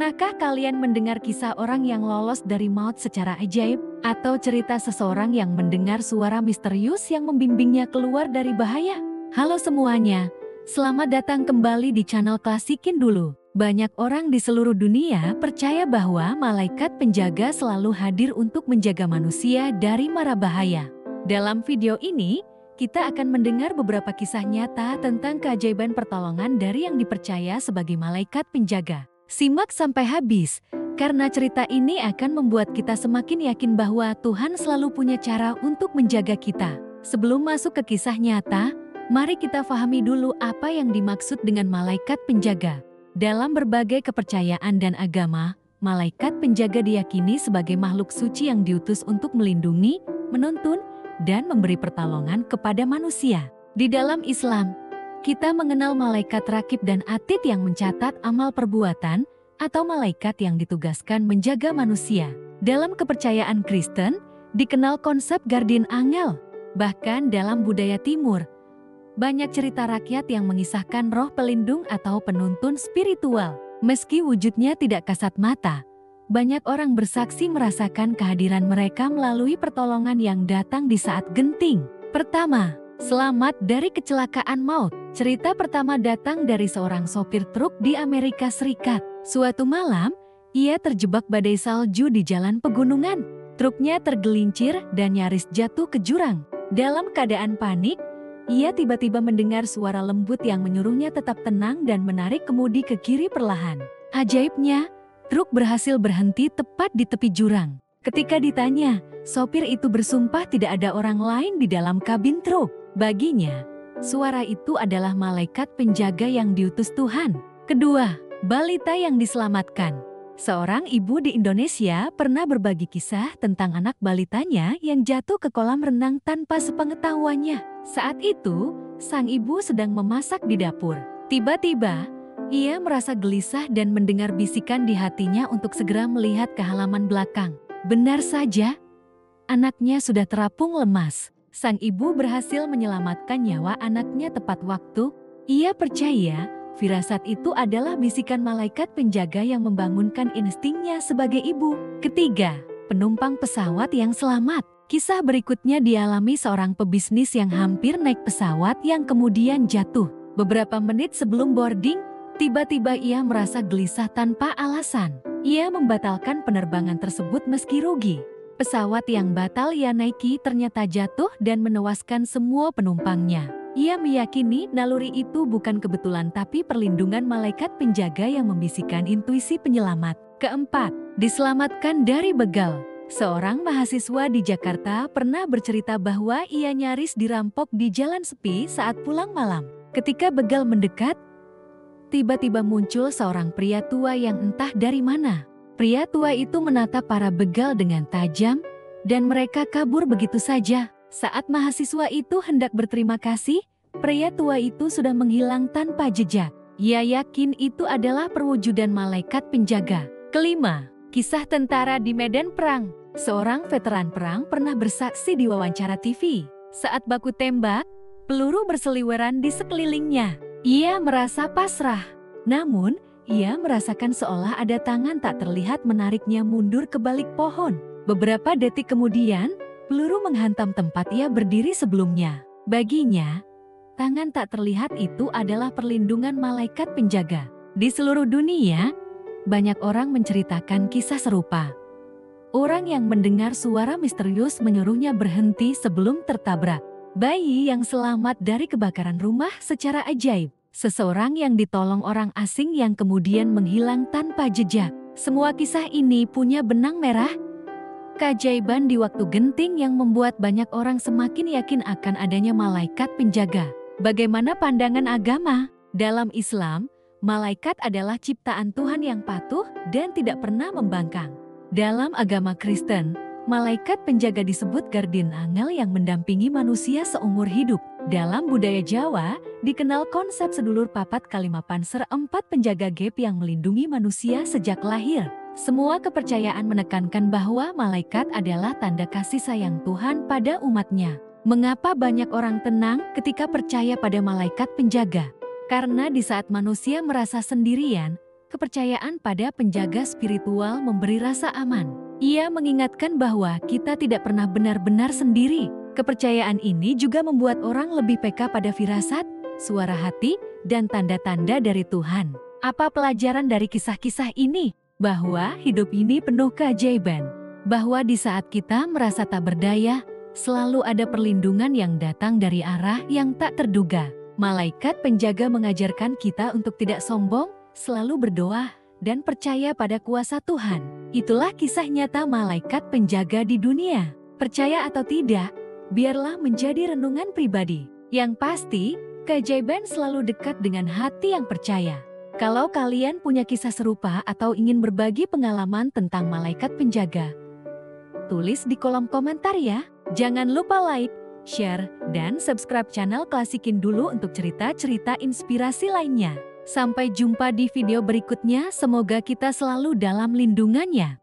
Pernahkah kalian mendengar kisah orang yang lolos dari maut secara ajaib? Atau cerita seseorang yang mendengar suara misterius yang membimbingnya keluar dari bahaya? Halo semuanya, selamat datang kembali di channel Klasikin Dulu. Banyak orang di seluruh dunia percaya bahwa malaikat penjaga selalu hadir untuk menjaga manusia dari mara bahaya. Dalam video ini, kita akan mendengar beberapa kisah nyata tentang keajaiban pertolongan dari yang dipercaya sebagai malaikat penjaga. Simak sampai habis, karena cerita ini akan membuat kita semakin yakin bahwa Tuhan selalu punya cara untuk menjaga kita. Sebelum masuk ke kisah nyata, mari kita pahami dulu apa yang dimaksud dengan malaikat penjaga. Dalam berbagai kepercayaan dan agama, malaikat penjaga diyakini sebagai makhluk suci yang diutus untuk melindungi, menuntun, dan memberi pertolongan kepada manusia. Di dalam Islam, kita mengenal malaikat rakib dan atid yang mencatat amal perbuatan atau malaikat yang ditugaskan menjaga manusia. Dalam kepercayaan Kristen, dikenal konsep guardian angel. Bahkan dalam budaya timur, banyak cerita rakyat yang mengisahkan roh pelindung atau penuntun spiritual. Meski wujudnya tidak kasat mata, banyak orang bersaksi merasakan kehadiran mereka melalui pertolongan yang datang di saat genting. Pertama, selamat dari kecelakaan maut. Cerita pertama datang dari seorang sopir truk di Amerika Serikat. Suatu malam, ia terjebak badai salju di jalan pegunungan. Truknya tergelincir dan nyaris jatuh ke jurang. Dalam keadaan panik, ia tiba-tiba mendengar suara lembut yang menyuruhnya tetap tenang dan menarik kemudi ke kiri perlahan. Ajaibnya, truk berhasil berhenti tepat di tepi jurang. Ketika ditanya, sopir itu bersumpah tidak ada orang lain di dalam kabin truk. Baginya, suara itu adalah malaikat penjaga yang diutus Tuhan. Kedua, balita yang diselamatkan. Seorang ibu di Indonesia pernah berbagi kisah tentang anak balitanya yang jatuh ke kolam renang tanpa sepengetahuannya. Saat itu, sang ibu sedang memasak di dapur. Tiba-tiba, ia merasa gelisah dan mendengar bisikan di hatinya untuk segera melihat ke halaman belakang. Benar saja, anaknya sudah terapung lemas. Sang ibu berhasil menyelamatkan nyawa anaknya tepat waktu. Ia percaya firasat itu adalah bisikan malaikat penjaga yang membangunkan instingnya sebagai ibu. Ketiga, penumpang pesawat yang selamat. Kisah berikutnya dialami seorang pebisnis yang hampir naik pesawat yang kemudian jatuh. Beberapa menit sebelum boarding, tiba-tiba ia merasa gelisah tanpa alasan. Ia membatalkan penerbangan tersebut meski rugi. Pesawat yang batal ia naiki ternyata jatuh dan menewaskan semua penumpangnya. Ia meyakini naluri itu bukan kebetulan tapi perlindungan malaikat penjaga yang membisikkan intuisi penyelamat. Keempat, diselamatkan dari begal. Seorang mahasiswa di Jakarta pernah bercerita bahwa ia nyaris dirampok di jalan sepi saat pulang malam. Ketika begal mendekat, tiba-tiba muncul seorang pria tua yang entah dari mana. Pria tua itu menatap para begal dengan tajam, dan mereka kabur begitu saja. Saat mahasiswa itu hendak berterima kasih, pria tua itu sudah menghilang tanpa jejak. Ia yakin itu adalah perwujudan malaikat penjaga. Kelima, kisah tentara di medan perang. Seorang veteran perang pernah bersaksi di wawancara TV. Saat baku tembak, peluru berseliweran di sekelilingnya. Ia merasa pasrah. Namun, ia merasakan seolah ada tangan tak terlihat menariknya mundur ke balik pohon. Beberapa detik kemudian, peluru menghantam tempat ia berdiri sebelumnya. Baginya, tangan tak terlihat itu adalah perlindungan malaikat penjaga. Di seluruh dunia, banyak orang menceritakan kisah serupa. Orang yang mendengar suara misterius menyuruhnya berhenti sebelum tertabrak. Bayi yang selamat dari kebakaran rumah secara ajaib. Seseorang yang ditolong orang asing yang kemudian menghilang tanpa jejak. Semua kisah ini punya benang merah, keajaiban di waktu genting yang membuat banyak orang semakin yakin akan adanya malaikat penjaga. Bagaimana pandangan agama? Dalam Islam, malaikat adalah ciptaan Tuhan yang patuh dan tidak pernah membangkang. Dalam agama Kristen, malaikat penjaga disebut guardian angel yang mendampingi manusia seumur hidup. Dalam budaya Jawa, dikenal konsep sedulur papat kalima panser 4 penjaga gap yang melindungi manusia sejak lahir. Semua kepercayaan menekankan bahwa malaikat adalah tanda kasih sayang Tuhan pada umatnya. Mengapa banyak orang tenang ketika percaya pada malaikat penjaga? Karena di saat manusia merasa sendirian, kepercayaan pada penjaga spiritual memberi rasa aman. Ia mengingatkan bahwa kita tidak pernah benar-benar sendiri. Kepercayaan ini juga membuat orang lebih peka pada firasat, suara hati, dan tanda-tanda dari Tuhan. Apa pelajaran dari kisah-kisah ini? Bahwa hidup ini penuh keajaiban. Bahwa di saat kita merasa tak berdaya, selalu ada perlindungan yang datang dari arah yang tak terduga. Malaikat penjaga mengajarkan kita untuk tidak sombong, selalu berdoa, dan percaya pada kuasa Tuhan. Itulah kisah nyata malaikat penjaga di dunia. Percaya atau tidak, biarlah menjadi renungan pribadi. Yang pasti, keajaiban selalu dekat dengan hati yang percaya. Kalau kalian punya kisah serupa atau ingin berbagi pengalaman tentang malaikat penjaga, tulis di kolom komentar ya. Jangan lupa like, share, dan subscribe channel Klasikin dulu untuk cerita-cerita inspirasi lainnya. Sampai jumpa di video berikutnya, semoga kita selalu dalam lindungannya.